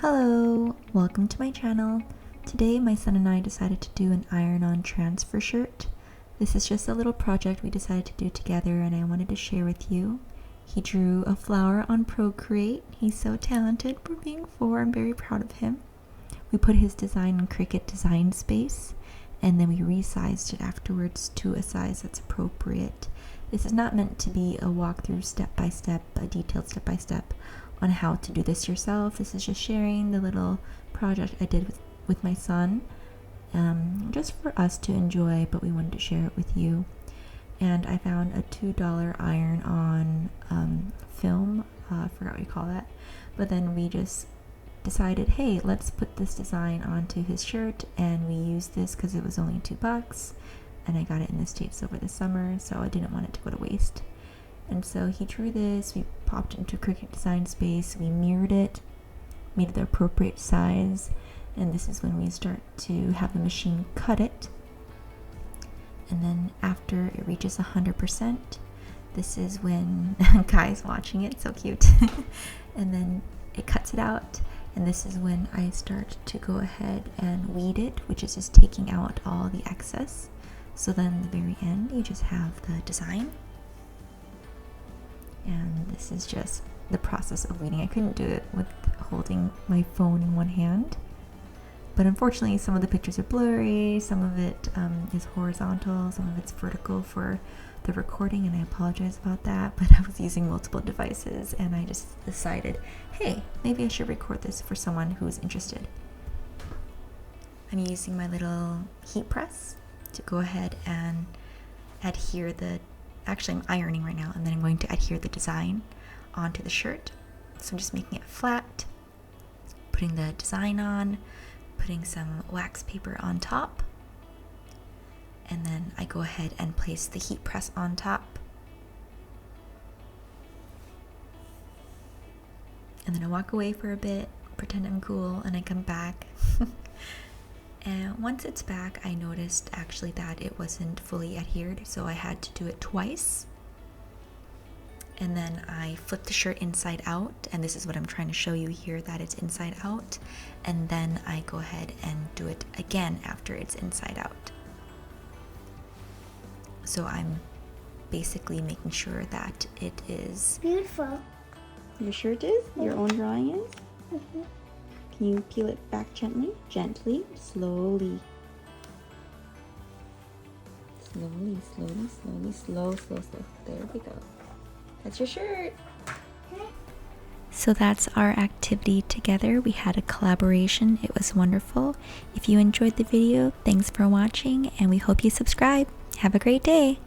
Hello, welcome to my channel. Today my son and I decided to do an iron-on transfer shirt. This is just a little project we decided to do together and I wanted to share with you. He drew a flower on Procreate. He's so talented for being 4. I'm very proud of him. We put his design in Cricut design space and then we resized it afterwards to a size that's appropriate. This is not meant to be a walkthrough step-by-step, a detailed step-by-step on how to do this yourself. This is just sharing the little project I did with my son, just for us to enjoy, but we wanted to share it with you. And I found a $2 iron-on film, I forgot what you call that, but then we just decided, hey, let's put this design onto his shirt, and we used this because it was only $2 and I got it in the States over the summer, so I didn't want it to go to waste. And so he drew this, we popped it into Cricut design space, we mirrored it, made it the appropriate size, and this is when we start to have the machine cut it. And then after it reaches 100%, this is when Kai's watching it, so cute. And then it cuts it out, and this is when I start to go ahead and weed it, which is just taking out all the excess. So then at the very end, you just have the design. And this is just the process of weeding. I couldn't do it with holding my phone in one hand. But unfortunately, some of the pictures are blurry, some of it is horizontal, some of it's vertical for the recording, and I apologize about that, but I was using multiple devices and I just decided, hey, maybe I should record this for someone who's interested. I'm using my little heat press to go ahead and adhere actually I'm ironing right now, and then I'm going to adhere the design onto the shirt. So I'm just making it flat, putting the design on, putting some wax paper on top, and then I go ahead and place the heat press on top. And then I walk away for a bit, pretend I'm cool, and I come back. And once it's back, I noticed actually that it wasn't fully adhered, so I had to do it twice. And then I flip the shirt inside out, and this is what I'm trying to show you here, that it's inside out. And then I go ahead and do it again after it's inside out. So I'm basically making sure that it is beautiful. Your shirt is? Your own drawing is? Mm-hmm. Can you peel it back gently? Gently, slowly. Slowly, slowly, slowly, slow. There we go. That's your shirt. So that's our activity together. We had a collaboration. It was wonderful. If you enjoyed the video, thanks for watching, and we hope you subscribe. Have a great day.